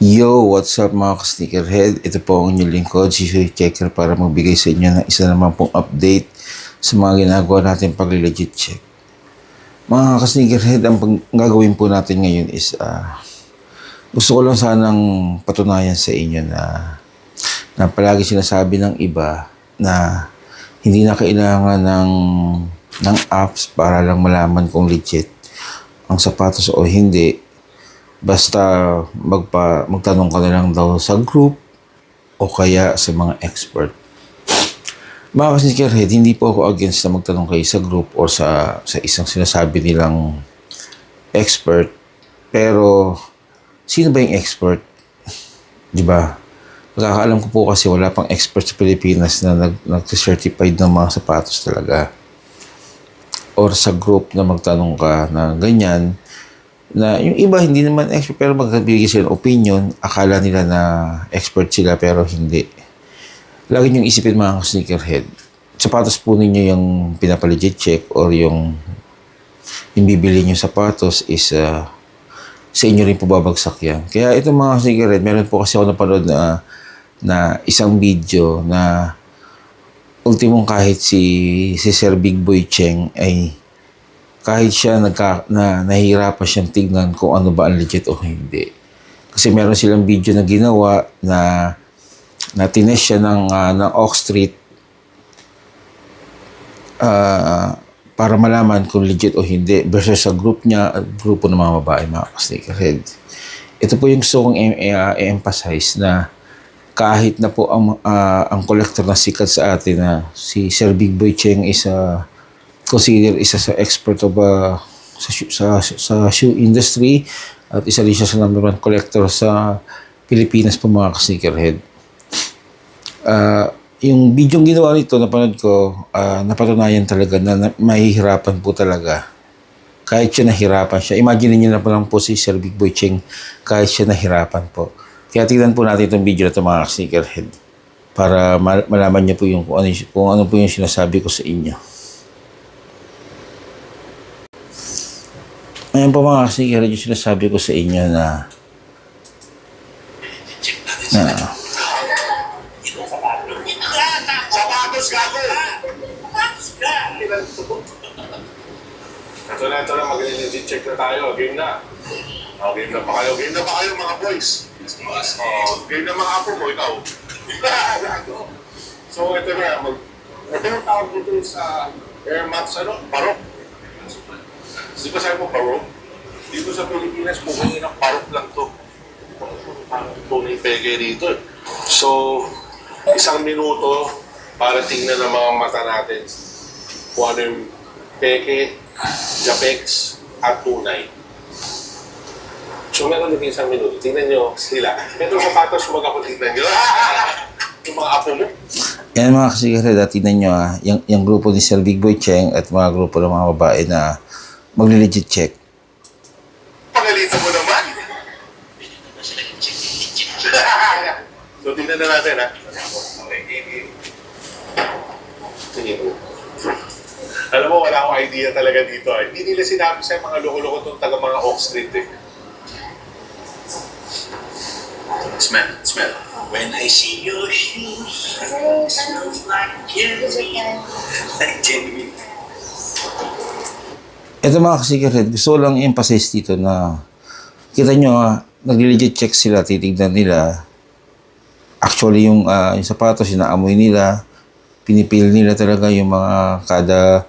Yo, what's up mga ka-sneakerhead? Ito po ang inyong lingkod, si Shui Checker para magbigay sa inyo ng isa naman pong update sa mga ginagawa natin pag-legit check. Mga ka-sneakerhead, ang gagawin po natin ngayon is gusto ko lang sanang patunayan sa inyo na palagi sinasabi ng iba na hindi na kailangan ng apps para lang malaman kung legit ang sapatos o hindi. Basta magtanong ka na lang daw sa group o kaya sa mga expert. Mga ka-sneakerhead, hindi po ako against na magtanong kayo sa group or sa isang sinasabi nilang expert. Pero, sino ba yung expert? Diba? Pagkakaalam ko po kasi wala pang expert sa Pilipinas na nag-certified ng mga sapatos talaga. Or sa group na magtanong ka na ganyan, na yung iba hindi naman expert pero magbibigay sila ng opinion, akala nila na expert sila pero hindi. Lagi niyong isipin mga sneakerhead, sapatos po ninyo yung pinapalegit check or yung bibili niyo sapatos is sa inyo rin po babagsak yan. Kaya itong mga sneakerhead, meron po kasi ako napanood na isang video na ultimong kahit si Sir Big Boy Cheng ay kahit siya nahihirapan siyang tignan kung ano ba ang legit o hindi. Kasi meron silang video na ginawa na tinest siya ng Oxstreet para malaman kung legit o hindi versus sa grupo ng mga babae, mga sneakerhead. Ito po yung gusto kong i-emphasize na kahit na po ang collector na sikat sa atin na si Sir Big Boy Cheng is consider isa sa expert of sa shoe industry at isa rin siya sa number one collector sa Pilipinas po mga ka-sneakerhead. Yung video ginawa nito, napanood ko, napatunayan talaga na mahihirapan po talaga. Kahit siya nahirapan siya. Imagine niyo na po lang po si Sir Big Boy Cheng kahit siya nahirapan po. Kaya tignan po natin itong video na ito mga ka-sneakerhead para malaman niyo po yung kung ano po yung sinasabi ko sa inyo. Ngayon po mga sneakerhead, yung sinasabi ko sa inyo na sapatos gago! Ito na, mag-legit check na tayo. Game na. Game na pa kayo. Game na pa kayo mga boys. Game na mga apo mo, ikaw. So ito na, ito yung tawag dito sa Air Max, parok. Di ba sabi mo parok? Dito sa Pilipinas, bumili ng parok lang to. Ang tunay peke dito. So, 1 minuto para tingnan ng mga mata natin kung ano yung peke, japex, at tunay. So, meron din 1 minuto. Tingnan nyo sila. Ito sapatos, huwag ako tingnan nyo. Yung mga apo mo. Yan mga ka-sneakerhead, tingnan nyo yung grupo ni Sir Big Boy Cheng at mga grupo ng mga babae na magli-legit check. Pagalitan mo naman. So, tingnan na natin, ha? Tingnan mo. Alam mo, wala akong idea talaga dito, ha? Hindi nila sinabi sa mga loko-loko itong taga mga Oxstreet, eh. Smell. When I see your shoes, they smell like genuine. Like genuine. Ito mga ka-sneakerhead, gusto ko lang i-emphasize dito na kita nyo, nag-legit check sila, titignan nila. Actually, yung sapatos, inaamoy nila, pinipil nila talaga yung mga kada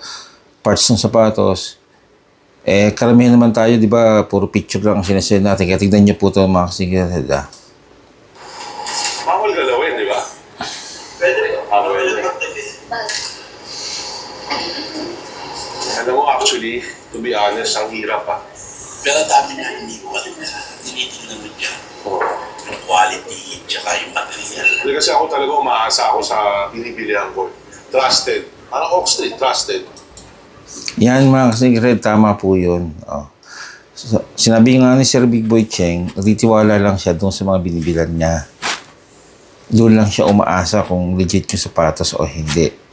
parts ng sapatos. Karamihan naman tayo, di ba, puro picture lang ang sinasend natin. Kaya tignan nyo po ito mga ka-sneakerhead. Bawal galawin, di ba? Pwede rin. Alam mo, actually, to be honest, ang hirap, ha? Pero dami na hindi ko alam na tinitignan mo dyan. Yung quality, tsaka yung material. Kasi ako talaga umaasa ako sa binibilihan ko. Trusted. Parang Oxstreet, trusted. Yan mga ka-sneakerhead, tama po yun. Sinabi nga ni Sir Big Boy Cheng, nagtitiwala lang siya doon sa mga binibilan niya. Doon lang siya umaasa kung legit yung sapatos o hindi.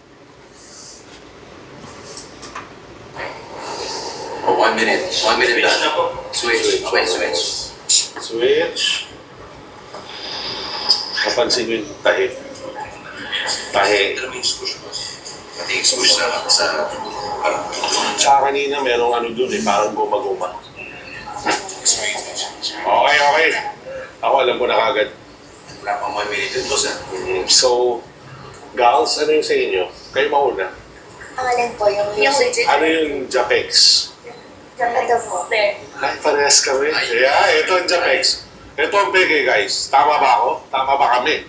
1 minute. 1 minute lang. Switch. Switch. Napansin nyo yung tahi. Tahi. Alam mo yung squish mo? Pati yung squish na sa parang Tsaka kanina merong ano dun eh, parang guma-guma. Okay. Ako alam ko na kagad. wala pang 1 minute yung boss ah. So, gals, ano yung sa inyo? Kayo mauna. Ang alin po, yung music. Ano yung Japex? Ito po. Ay, parehas kami. Yeah, ito ang Japex. Ito ang Peke, guys. Tama ba ako? Tama ba kami?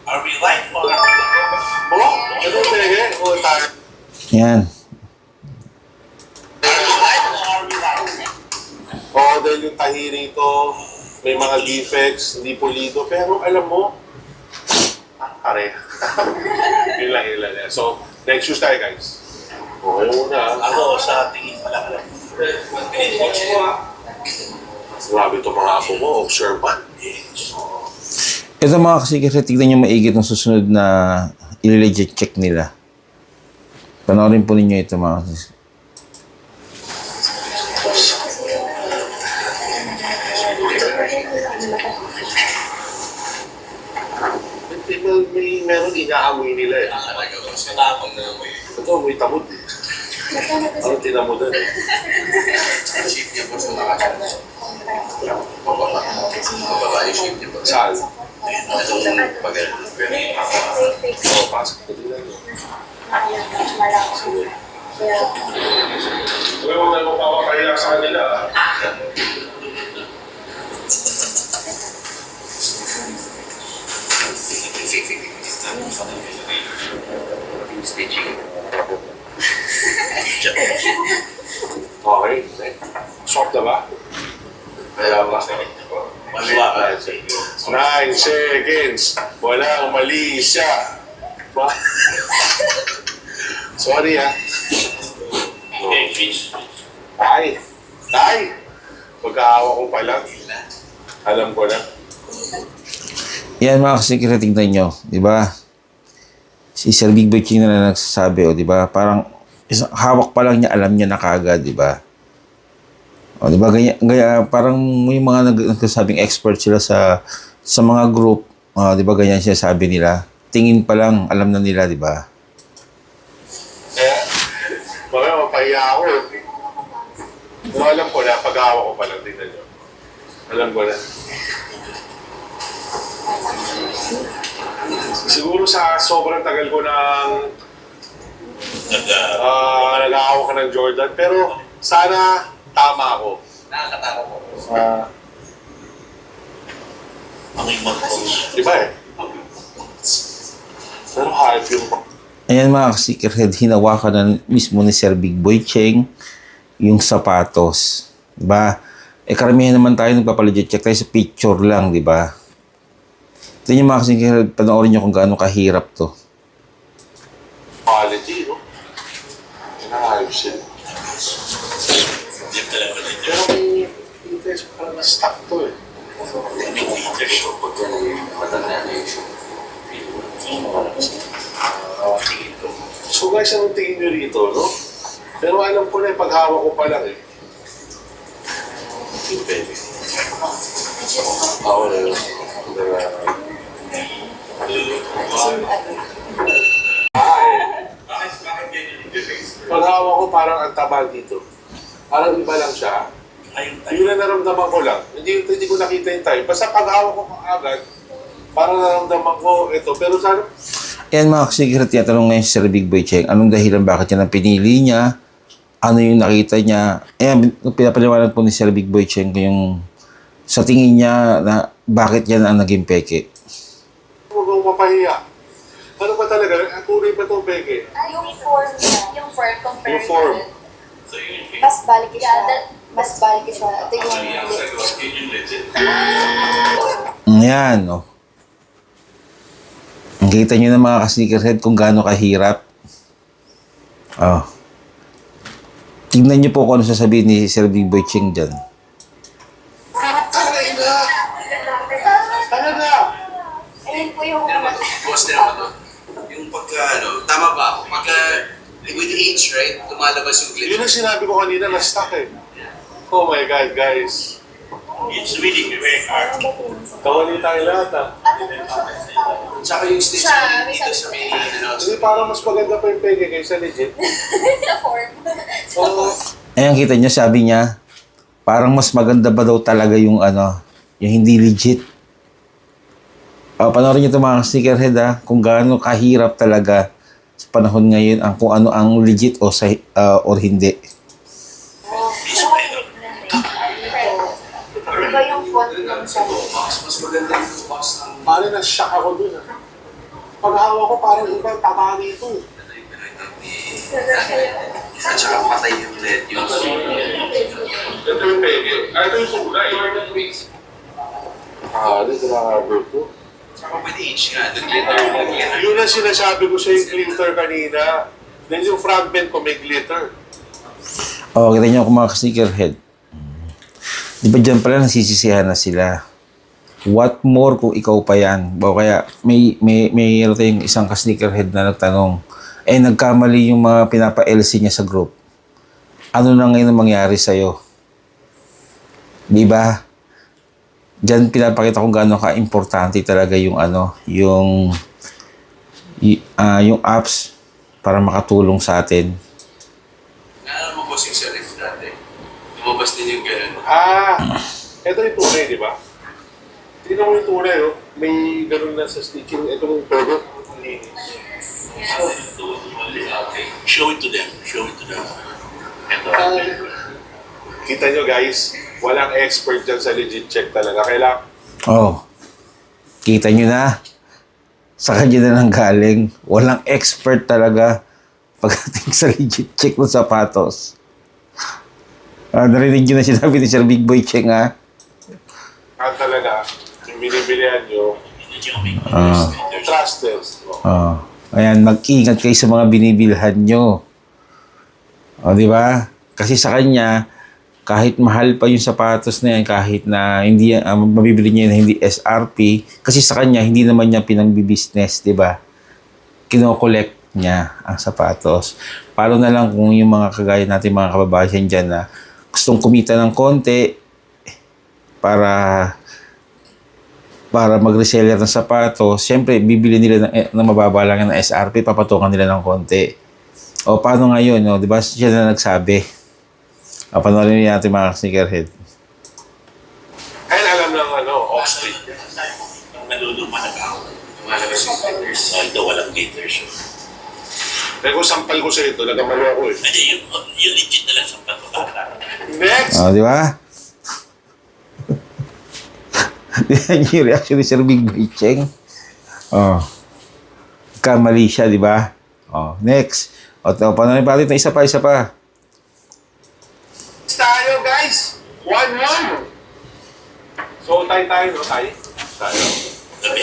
Are we live or are we live? Oh, ito ang Peke. O, tayo. Yan. Are we live or are we live? Oo, dahil yung tahi rito, may mga defects, hindi pulido. Pero alam mo, pare. yun lang. So, next shoes tayo, guys. Okay muna. Ako sa tingin pa lang alam. Grabe itong mga apo mo, observant. Ito mga kasikir, tignan nyo maigit ng susunod na i-legit check nila. Panoorin po ninyo ito mga kasikir. May meron inaamoy nila eh. Sinamang na mo yun. Ito, may tamod eh. Ano tinamudan eh? Ship niya po sa nakakita. Mababa yung ship niya po. Saan? Itong pag-alala. Oo, pasok ko din lang yun. Uy, huwag na magpapakahiya sa kanila ah. Stitching. Okay. Swap na ba? Kaya ba? Maluwa ka. 9 seconds. Walang mali siya. Sorry ah. Tay! Pagkahawa ko pa lang. Alam ko na. Yan mga kasikir, tignan nyo. Diba? Si Sir Big Boy Ching na nagsasabi, o diba? Parang hawak pa lang niya, alam niya na kagad, diba? O diba? Gaya, parang may mga nagsasabing expert sila sa mga group. Diba? Ganyan siya sabi nila. Tingin pa lang, alam na nila, diba? Kaya, mamaya mapahiya ako eh. Pero alam ko na, paghahawa ko pa lang, tingnan nyo. Alam ko na. Siguro sa sobrang tagal ko nang nag-aawa ka ng Jordan, pero sana tama ako. Nakakatawa po. Ang ibang coach. Diba eh? Pero hype yung... Ayan mga kasikirhead, hinawakan na mismo ni Sir Big Boy Cheng yung sapatos. Diba? Karamihan naman tayo nagpapalegit check tayo sa picture lang, diba? Ito yung mga kasikirhead, panoorin nyo kung gaano kahirap to. Quality, no? Na-hype sila. Hindi talaga na yun. Pero may interest parang na-stuck to eh. May leadership. Pagka matanda na yung show. Tingin ko. So guys, anong tingin nyo rito, no? Pero alam ko na yung paghawak ko pa lang eh. Yung pwede. Ako na yun. Paghawak ko parang ang taba dito. Parang iba lang siya. Yun na naramdaman ko lang. Hindi ko nakita yung time. Basta paghawak ko agad, parang naramdaman ko ito. Pero sana, Ayan mga kasikirhead, tinatanong ngayon si Sir Big Boy Cheng, anong dahilan bakit niya pinili niya? Ano yung nakita niya? Ayan, pinapaliwanag po ni Sir Big Boy Cheng yung sa tingin niya na bakit yan ang naging peke. huwag kong mapahiya. Ano ba talaga? Tunay ba itong peke? Yung form niya. Yung form, compare Yung form. Mas baliki siya. Mas baliki siya. Ito yung Ayan, oh. Nakita nyo na mga ka-sneakerhead kung gaano kahirap. Oh. Tignan nyo po kung ano sasabihin ni Sir Big Boy Cheng dyan. Ano na? Ayun po yung Boss na naman to. Yung pagka, tama ba ako? Pagka, with age, right? Lumalabas yung Yun glitter. ang sinabi ko kanina, na-stuck eh. Oh my God, guys. It's really very hard. Kawali tayo lahat ah. Ano po siya? Saka yung stage Siya, dito sa may Hindi parang mas maganda pa yung pege kaysa legit. Sa form. Oo. Ayan, kita niyo, sabi niya, parang mas maganda ba daw talaga yung ano, yung hindi legit. Panoorin niyo ito mga sneakerhead ha, kung gaano kahirap talaga sa panahon ngayon ang kung ano ang legit o sa or hindi. Iba yung font ng siya. mas maganda yung box ng Parang na-shock ako dun ah. Paghawa ko parang ibang taba nito eh. at saka patay yung LED yung Ito yung pege. Ito yung kulay. Grabe po. saka pwede inch nga. Doon glitter. Yun ang sinasabi ko sa yung glitter kanina. Then yung fragment ko may glitter. Kita niyo kung mga sneakerhead. Di ba dyan pala nasisisihan na sila? What more kung ikaw pa yan? O kaya may tayong isang ka-sneakerhead na nagtanong, nagkamali yung mga pinapa-LC niya sa group. Ano na ngayon ang mangyari sa'yo? Di ba? Diyan pinapakita kung gaano ka-importante talaga yung yung apps para makatulong sa atin. Ano mo bossing sa ref dati? Lumabas din yung gano'n. Ito yung tunay, di ba? Tingnan mo yung tunay, oh. May ganun na sa stitching. Itong product. Show it to them. Show it to them. Ito. Kita nyo guys, walang expert dyan sa legit check talaga. Kailangan Kita nyo na. Sa kanya na lang galing. Walang expert talaga pagdating sa legit check ng sapatos. Narinig nyo na sinabi ni Sir Big Boy Cheng ha? talaga, yung binibilihan nyo, trusted. Ayan, mag-ingat kayo sa mga binibilhan nyo. Di ba? Kasi sa kanya, kahit mahal pa yung sapatos na yan, kahit na hindi mabibili niya na hindi SRP, kasi sa kanya, hindi naman niya pinang-business, di ba? Kino-collect niya ang sapatos. Paano na lang kung yung mga kagaya natin, mga kababayan dyan na gustong kumita ng konti para mag-reseller ng sapatos, siyempre, bibili nila ng mababa lang ng SRP, papatungan nila ng konti. O, paano ngayon, no? Di ba? Siya na nagsabi. Panoorin natin mga sneakerhead. Ay, alam lang, Oxford. Ang naluluma na tao. Lumalabas yung glitters. Ito, walang glitters. Kaya kung sampal ko sa ito, nagamali ako eh. Hindi, yung legit na lang sa pagkakata. Next! Di ba? Yan yung reaction ni Sir Big Boy Cheng. Kamali siya, di ba? Next. Panoorin pa ito, isa pa. Tayo, guys! 1-1! So, tayo, no? Tayo.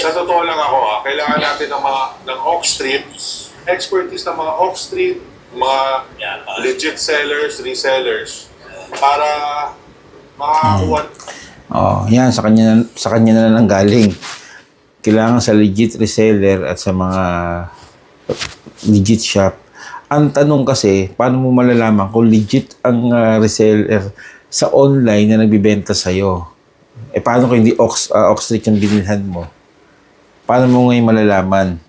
Sa totoo lang ako, kailangan natin ng Ox Street, expertise ng mga Ox Street, mga legit sellers, resellers, para makakuha. Yan, sa kanya na lang galing. Kailangan sa legit reseller at sa mga legit shop. Ang tanong kasi, paano mo malalaman kung legit ang reseller sa online na nagbibenta sa'yo? Paano kung hindi Ox Street yung binilhan mo? Paano mo ngayon malalaman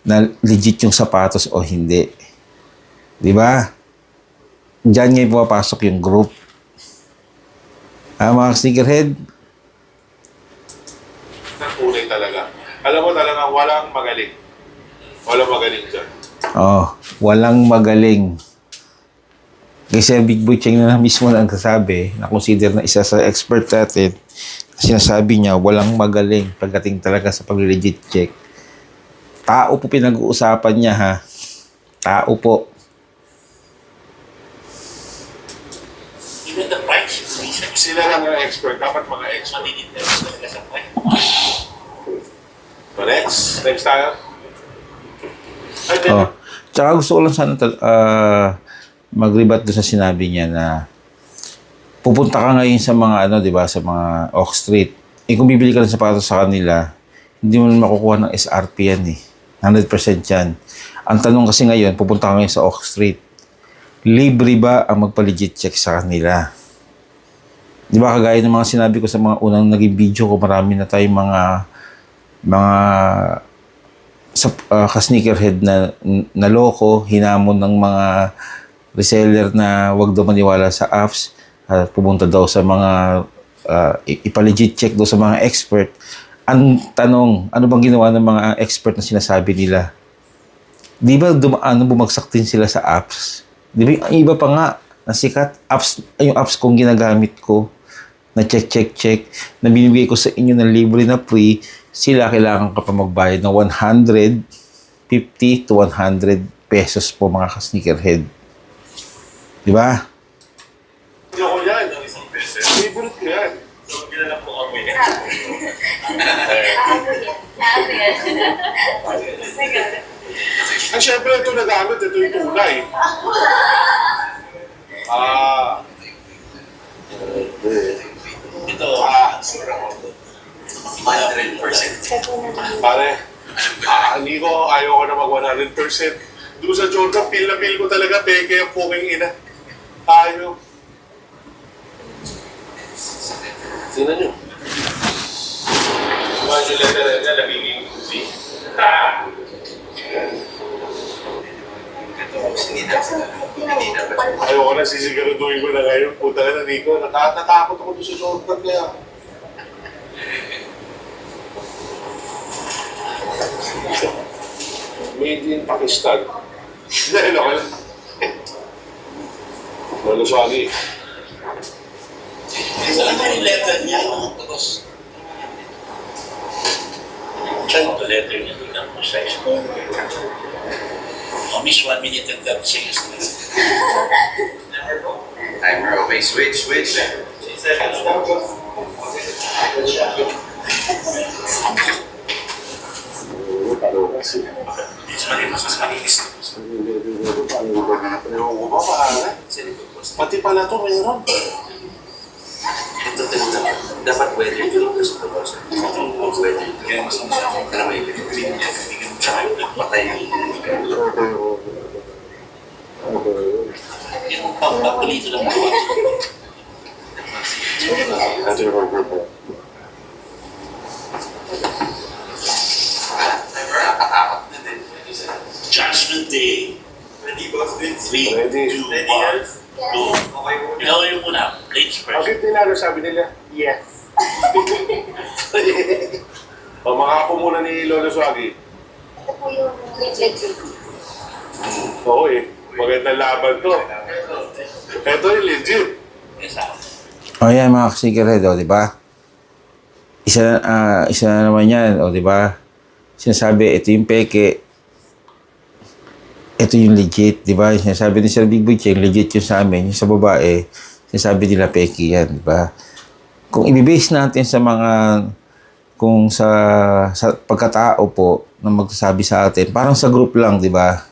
na legit yung sapatos o hindi? Di ba? Diyan ngayon pumapasok yung group. Mga sneakerhead? Tunay talaga. Alam mo talaga, walang magaling. Walang magaling dyan. Walang magaling. Kasi Big Boy Cheng na mismo na nagsasabi, na consider na isa sa expert natin, sinasabi niya, walang magaling pagdating talaga sa pag-legit check. Tao po pinag-uusapan niya, ha? Tao po. Even the price, Sila lang yung expert. Dapat mga expert. manidetails talaga sa price. So, next tayo. Ay, Tsaka gusto ko lang sana mag-rebat doon sa sinabi niya na pupunta ka ngayon sa mga di ba, sa mga Ox Street. Kung bibili ka ng sapatos sa kanila, hindi mo makukuha ng SRP yan eh. 100% yan. Ang tanong kasi ngayon, pupunta ka ngayon sa Ox Street. Libre ba ang magpa-legit check sa kanila? Di ba kagaya ng mga sinabi ko sa mga unang naging video ko, marami na tayong mga ka-sneakerhead na naloko, hinamon ng mga reseller na wag daw maniwala sa apps at pumunta daw sa mga ipa-legit check daw sa mga expert. Ang tanong, ano bang ginawa ng mga expert na sinasabi nila? Di ba bumagsak din sila sa apps? Di ba ang iba pa nga na sikat apps, yung apps kong ginagamit ko na check, na binibigay ko sa inyo ng libre na free, sila kailangan ka pa magbayad ng 150 to 100 pesos po mga ka-sneakerhead. Di ba? Hindi ako yan. Favorite ko yan. So, kilala po kami. Ay, syempre ito nagamit. Ito yung tunay. Ito, sobrang 100%. Pare, hindi ko, ayaw ko na mag 100%. Doon sa Jordan, feel na feel ko talaga, peke ang puking ina. Tayo. Tingnan nyo. Diba yung letter na nagiging C? Ito, sinidap sila. Ayaw ko na sisiguraduhin ko na ngayon. Puta ka na, Nico. Natatakot ako doon sa Jordan kaya. Made in Pakistan. Dahil ako lang. Lolo Swagi. Saan ba yung letter niya? Tapos, saan ito letter niya? Tingnan mo siya. Miss 1 minute and 30 seconds. Timer, okay, switch. 3 seconds. Mas malinis. Ewan ko ba, mahal? Pati pala ito, mayroon. Ito, dapat weather green kasi ito boss. Kung weather green, mas masama ka na may green niya. Tsaka patay Yung pagpapalito ng buwan. Ito yung grupo. Judgment Day. Ready, boss? 3, 2, 1, Ready. go. Ikaw yung muna. Ladies first. Bakit nila sabi nila? Yes. O, makakapo muna ni Lolo Swagi. Ito po yung legit. Oo eh. Magandang laban to. Ito yung legit. Yes, ah. O yan mga ka-sneakerhead, o di ba? Isa na naman yan, o di ba? Sinasabi, ito yung peke, ito yung legit, di ba? Sinasabi ni Sir Big Boy Cheng, legit yung sa amin. Yung sa babae, sinasabi nila peke yan, di ba? Kung ibibase natin sa mga, kung sa pagkatao po, na magsasabi sa atin, parang sa group lang, di ba?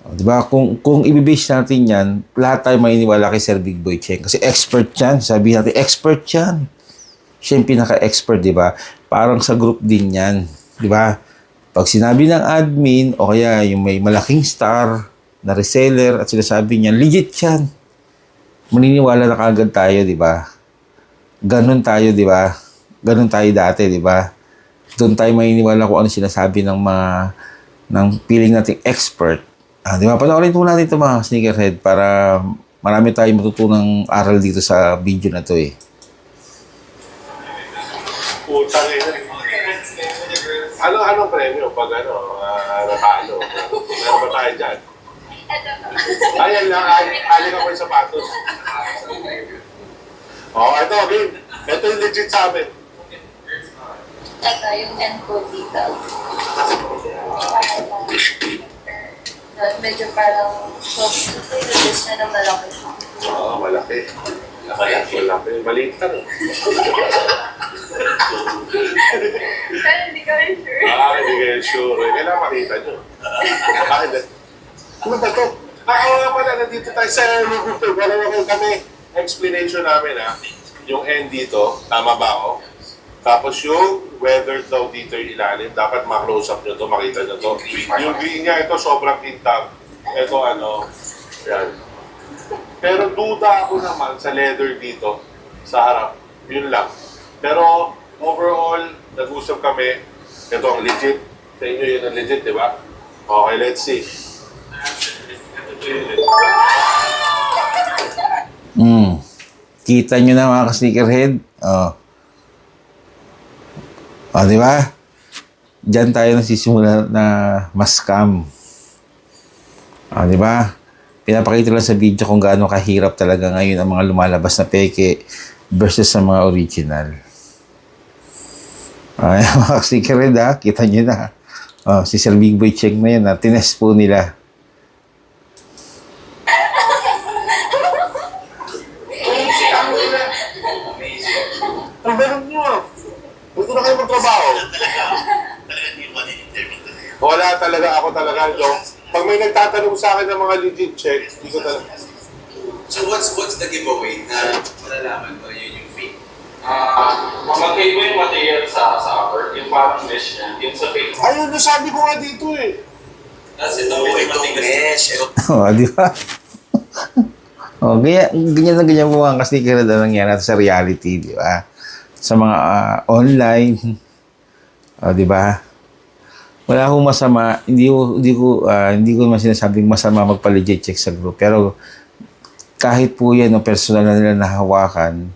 O, di ba? Kung ibibase natin yan, lahat tayo maniniwala kay Sir Big Boy Cheng. Kasi expert yan. Sabi natin, expert yan. Siya yung pinaka-expert, di ba? Parang sa group din yan. Di ba? Pag sinabi ng admin, o kaya yung may malaking star na reseller at sinasabi niya, legit yan. Maniniwala na kagad tayo, di ba? Ganon tayo, di ba? Ganon tayo dati, di ba? Doon tayo maniniwala kung ano sinasabi ng feeling nating expert. Di ba? Panoorin po natin ito mga sneakerhead para marami tayong matutunang aral dito sa video na to eh. Putang ina. Anong premyo pag natalo? Meron ba tayo dyan? Ayan lang, aling ako yung sapatos. Ito, game. Ito yung legit sa amin. Ito yung encode dito. Medyo parang reduce na ng malaki. Oo, malaki. Malaki. Maliit lang. Pero hindi ka rin sure. Hindi kayo sure. Kailangan makita nyo. Ano ba ito? Nga pala, nandito tayo sa Google. Wala kami. Explanation namin yung end dito, tama ba ako? Tapos yung weather daw dito yung ilalim, dapat ma-close up nyo to, makita nyo to. Yung green niya, ito sobrang kintab. Ito yan. Pero duda ako naman sa leather dito, sa harap. Yun lang. Pero overall, nag-usap kami. Ito ang legit. Sa inyo yun ang legit, di ba? Okay, let's see. Kita nyo na mga ka-sneakerhead. Di ba? Diyan tayo nagsisimula na ma-scam. Di ba? Pinapakita lang sa video kung gaano kahirap talaga ngayon ang mga lumalabas na peke versus sa mga original. Ay, mga ka-sneakerhead kita nyo na. Si Sir Big Boy Check na yan tinest po nila. Ang meron nyo. Huwag na kayo magtrabaho. Talaga hindi ko determine talaga. Wala talaga ako talaga, Joe. Pag may nagtatanong sa akin ng mga legit check, hindi ko talaga. So what's the giveaway na malalaman mo yun yung fake? Mamagay mo yung material sa upper, yung parang mesh niya, yung sa fake. Ayun, sabi ko nga dito eh. Kasi ito mesh. Di ba? Ganyan po ang ka-sneakerhead na nangyari sa reality, di ba? Sa mga online, di ba? Wala akong masama, hindi ko naman sinasabing masama magpa-legit check sa group. Pero kahit po yan, personal na nila nahawakan,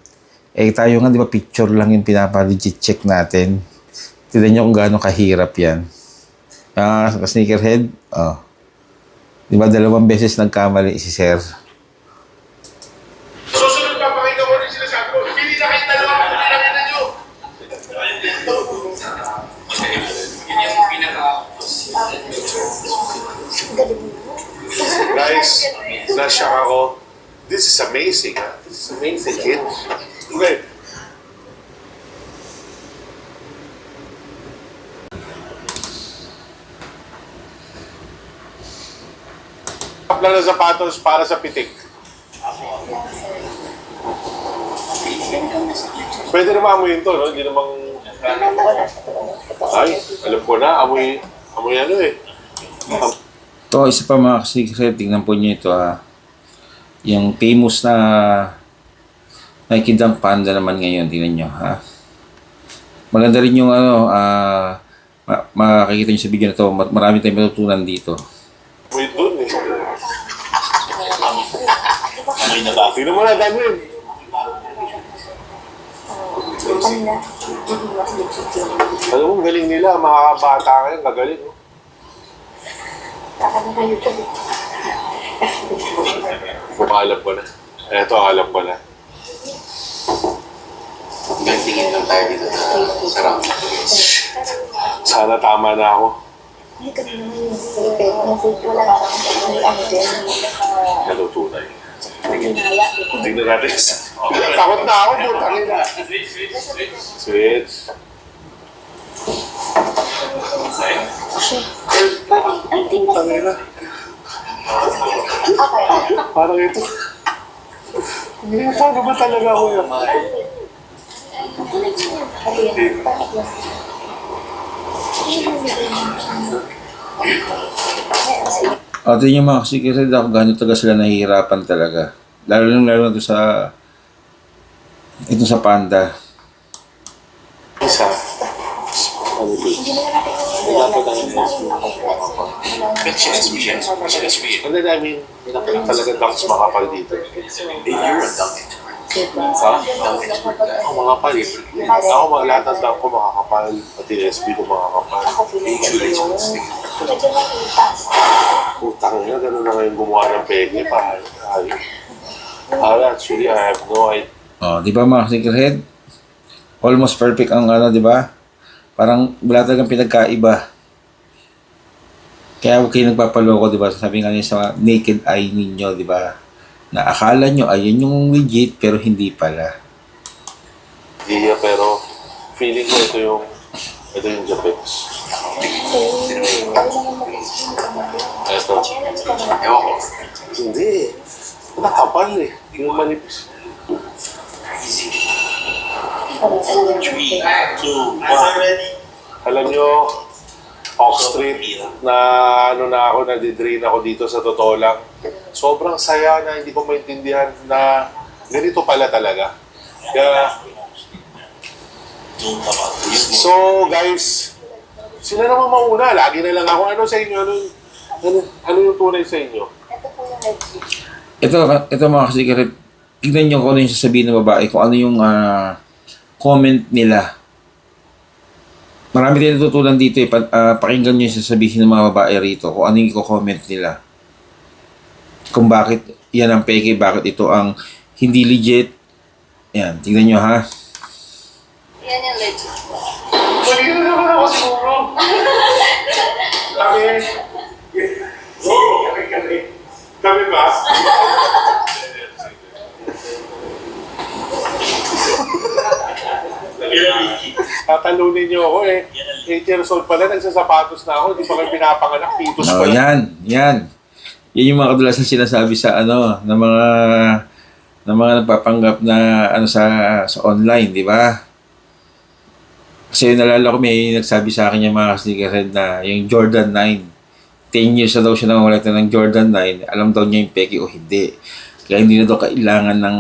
tayo nga, di ba, picture lang yung pinapa-legit check natin. Tignan nyo kung gaano kahirap yan. Sneakerhead, di ba, 2 beses nagkamali si Sir. Susunod pa, pakita ko rin sinasabi ko. Hindi na kayo dalawa kung nilagyan na nyo. Guys, na-shock ako. This is amazing. This is amazing, kid. Okay. Lang na sapatos para sa pitik. Pwede naman amuyin to, no? Hindi namang... Ay, alam ko na, amoy ano eh. Ito, isa pa mga ka-sneakerhead, tingnan po nyo ito yung famous na Nike Dunk Panda naman ngayon, tingnan nyo Maganda rin yung makikita nyo sa video na ito, marami tayong matutunan dito. Amoy dun eh. Tingnan mo na, dami yun. Alam mo, galing nila, mga bata ngayon, gagaling. No? Alam ko na. Eto, alam ko na. Tingin lang tayo dito sa round. Sana tama na ako. Hello, tunay. Tingnan natin. Takot na ako, putangin na. Switch. Putangin na. Parang ito. Hindi, paano ba talaga ako yun? Ito yung mga ka-sneakerhead ako gano'n talaga sila nahihirapan talaga. Lalo na ito sa Panda. Isa. Ano ba? Ano na, I mean, talaga dunks makapal dito. You're a dunk expert. Dunk expert ka. Ako makapal eh. Ako lahat ng dunk ko makakapal. Pati SB ko makakapal. Usually, Putang na, gano'n na ngayon gumawa ng pege pa. Actually, I have no idea. Di ba mga sneakerhead? Almost perfect ang di ba? Parang wala talagang pinagkaiba. Kaya huwag kayo nagpapaloko, di ba? Sabi nga niya sa naked eye ninyo, di ba? Na akala nyo, ayun yung legit, pero hindi pala. Iya, pero feeling ko ito yung Japex. Ito. Ewan ko. Hindi. Nakapal eh. Yung manipis. 3, 2, 1. Alam nyo, Oak Street, na ako, nadidrain ako dito sa totoo lang. Sobrang saya na hindi ko maintindihan na ganito pala talaga. Kaya, Don't about this. so guys, sila naman mauna. Lagi na lang ako. Ano sa inyo? Ano yung tunay sa inyo? Ito po yung legit. Ito mga kasikaret, tignan nyo kung ano yung sasabihin ng babae, kung ano yung comment nila. Marami tayo natutunan dito eh. Pakinggan nyo yung sasabihin ng mga babae rito, kung ano yung i-comment nila. Kung bakit yan ang peke, bakit ito ang hindi legit. Yan, tignan nyo ha. Yan yung legit po. Mali na naman ako siguro. Kami ba? Tatalunin niyo ako eh. 8 years old pala, nagsasapatos na ako. Hindi pa kayo pinapanganak. Titus Oh, pala. yan. Yan yung mga kadalasan sinasabi sa ng mga nagpapanggap na sa online, di ba? Kasi nalala ko may nagsabi sa akin yung mga sneakerhead na yung Jordan 9. 10 years na daw siya nangangalat ng Jordan 9. Alam daw niya yung peke o hindi. Kaya hindi na daw kailangan ng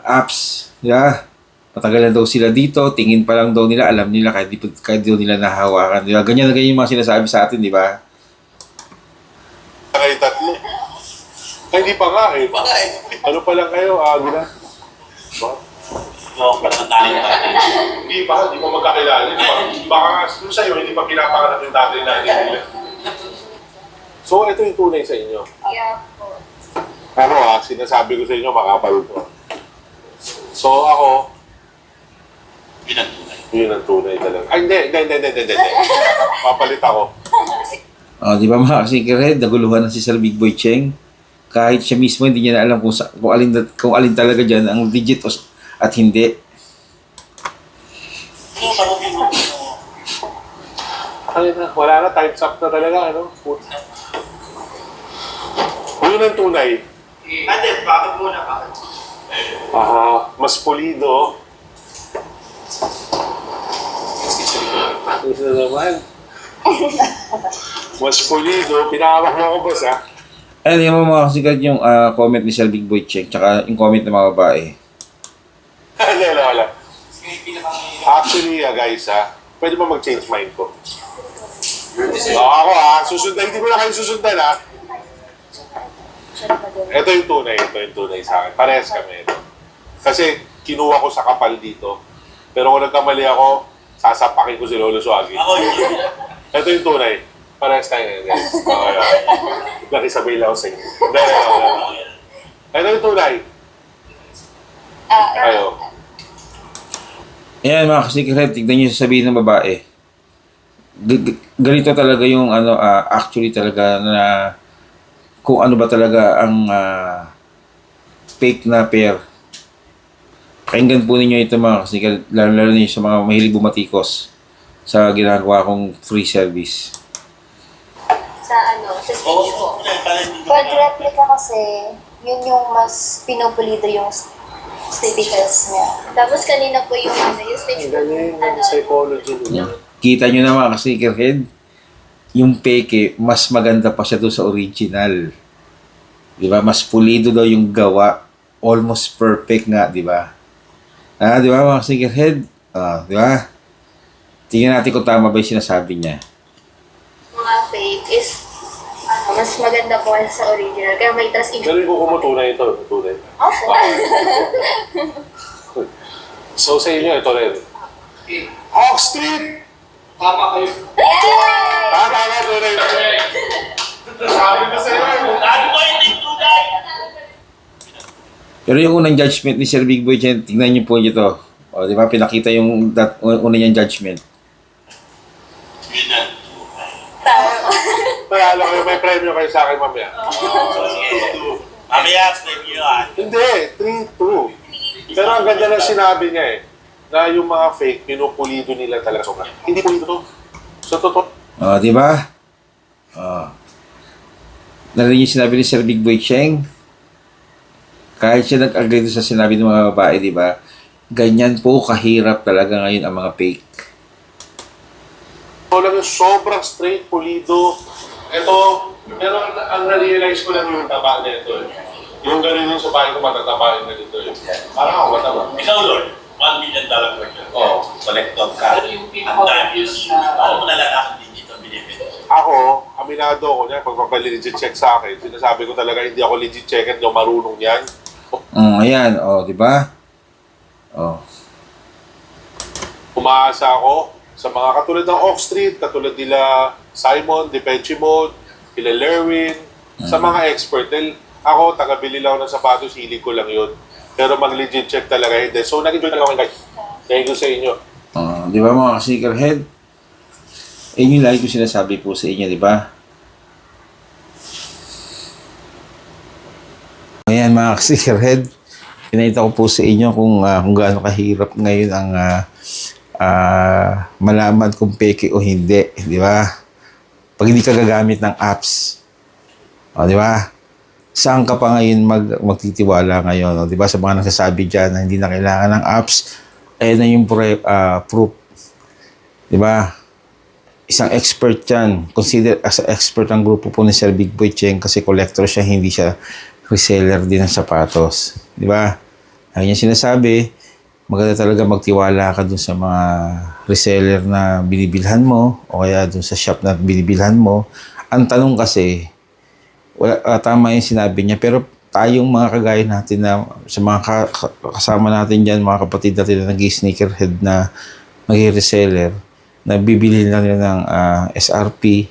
apps. Yeah. Matagal na daw sila dito. Tingin pa lang daw nila. Alam nila kahit daw nila nahawakan. Di ba? Ganyan na ganyan yung mga sinasabi sa atin, di ba? Kayo tatlo. Ay, hindi pa nga eh. Baka eh. Ano pa lang kayo? Gina? Ba? Oo, parang tayo natin. Hindi pa magkakilala. Baka nga doon sa'yo, hindi pa pinapanganak yung tatay na nila. So, ito yung tunay sa inyo. Yeah po. Ako sinasabi ko sa inyo, makapal to. So, ako, Yun ang tunay. yun ang tunay talaga. Ay, hindi. Papalit ako. Di ba mga sneakerhead, naguluhan na si Sir Big Boy Cheng. Kahit siya mismo, hindi niya na alam kung alin talaga dyan ang legit at hindi. Yung sabi mo, Ay, wala na, time's up na talaga, ano? Yun ang tunay. Ate, bakit muna? Bakit? Mas pulido. Isa naman. Mas pulido. Pinahawak mo ako, boss, ha? Ayun, yung mga kasikat yung comment ni Sir Big Boy Cheng, tsaka yung comment ng mga babae. Wala. Actually, guys, pwede ba mag-change mind ko? Ako, susundan. Hindi ko na kayo susundan, ha? Ito yung tunay sa akin. Parehas kami ito. Kasi kinuha ko sa kapal dito. Pero kung nagkamali ako, sasapakin ko si Lolo Suagi. Ako yun. Ito yung tunay. Parehas tayo ngayon, guys. Nakisabay lang ako sa inyo. Ito yung tunay. Ayo. Ayan mga kasikat, tignan nyo yung sasabihin ng babae. Ganito talaga yung actually talaga na kung ano ba talaga ang fake na pair. Pakinggan po ninyo ito mga kasikat, lalo na sa mga mahilig bumatikos sa ginagawa kong free service. Sa sa stage po. Pag replica kasi, yun yung mas pinupulido yung stickers niya. Tapos kanina po yung yung stage po. Psychology nila. Kita nyo na mga kasikerhead, yung peke, mas maganda pa siya doon sa original. Di ba? Mas pulido daw yung gawa. Almost perfect nga, di ba? Di ba mga kasikerhead? Di ba? Tingnan natin kung tama ba yung sinasabi niya. Mga fake is mas maganda po sa original. Kaya may trust in. Galing ko kumutunay ito. Tunay. Opo. So sa inyo, ito rin. Hawk Street! Tama kayo. Tama, tunay. Sabi ko sa inyo. Sabi ko hindi tunay! Pero yung unang judgment ni Sir Big Boy Chen, tignan niyo po ito. O, di ba? Pinakita yung una niyang judgment. Yun ang tunay. Mayalo kayo, may premyo kayo sa akin mamaya. So sige, mamaya explain nyo yan. Hindi, 3-2. Pero ang ganda ng sinabi niya na yung mga fake, pinupulido nila talaga sobra. Hindi pulido to. So, totoo. O, di ba? O. Narinig yung sinabi ni Sir Big Boy Cheng. Kahit siya nag-agree sa sinabi ng mga babae, di ba? Ganyan po kahirap talaga ngayon ang mga fake. Ito lang yung sobrang straight, pulido. Ito, pero ang na-realize ko lang yung taba na ito. Yung ganun yung sa bahay ko matatapain na dito eh. Parang ako mataba. Ikaw, Lord, $1 million question. Oo. Collector ka. Ano yung Ang dami yun. Paano mo nalalaman din dito binibili? Ako, aminado ako niya, pag legit check sa akin, sinasabi ko talaga hindi ako legit checker, hindi ako marunong yan. Ayan, di ba? Umaasa ako sa mga katulad ng Oak Street, katulad nila Simon, Depenchimod, kila Lerwin, sa mga expert. Dahil ako, taga-bili lang ako ng sapatos, hilig ko lang yun. Pero mag-legit check talaga hindi. So, nag-enjoy talaga ako guys. Thank you sa inyo. Di ba mga ka-sneakerhead? Yun yung lagi ko sinasabi po sa inyo, di ba? Ayan mga ka-sneakerhead, pinakita ko po sa inyo kung gaano kahirap ngayon ang malaman kung peke o hindi, di ba? Pag hindi ka gagamit ng apps, di ba? Saan ka pa ngayon magtitiwala ngayon, di ba? Sa mga nagsasabi dyan na hindi na kailangan ng apps, ayun na yung proof, di ba? Isang expert yan, consider as an expert ang grupo po ni Sir Big Boy Cheng kasi collector siya, hindi siya reseller din ng sapatos, di ba? Ayun yung sinasabi, maganda talaga magtiwala ka dun sa mga reseller na binibilhan mo o kaya dun sa shop na binibilhan mo. Ang tanong kasi, tama yung sinabi niya, pero tayong mga kagaya natin na sa mga kasama natin dyan, mga kapatid natin na nag-sneakerhead na mag-reseller, na bibili lang nila ng SRP,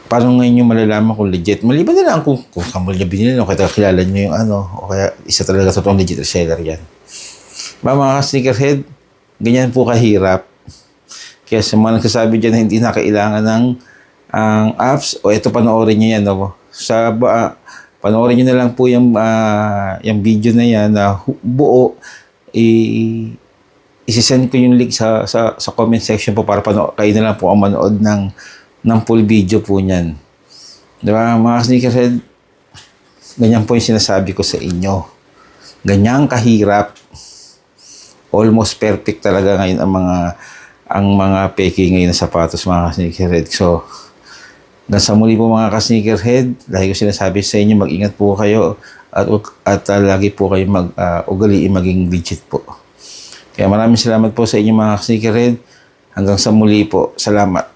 paano ngayon yung malalaman kung legit? Maliban na lang kung kamul niya binili o kaya kilala nyo yung o kaya isa talaga totoong legit reseller yan. Mga sneakerhead, ganyan po kahirap. Kaya sa mga nagsasabi dyan na hindi na kailangan ng apps, ito panoorin nyo yan. Panoorin nyo na lang po yung video na yan na buo. Isisend ko yung link sa comment section po para kayo na lang po ang manood ng full video po niyan. Diba, mga sneakerhead, ganyan po yung sinasabi ko sa inyo. Ganyan kahirap. Almost perfect talaga ngayon ang mga peke ngayon na sapatos, mga sneakerhead. So, hanggang sa muli po mga ka-sneakerhead, lagi ko sinasabi sa inyo, mag-ingat po kayo at lagi po kayo ugaliin maging legit po. Kaya maraming salamat po sa inyo mga ka-sneakerhead. Hanggang sa muli po. Salamat.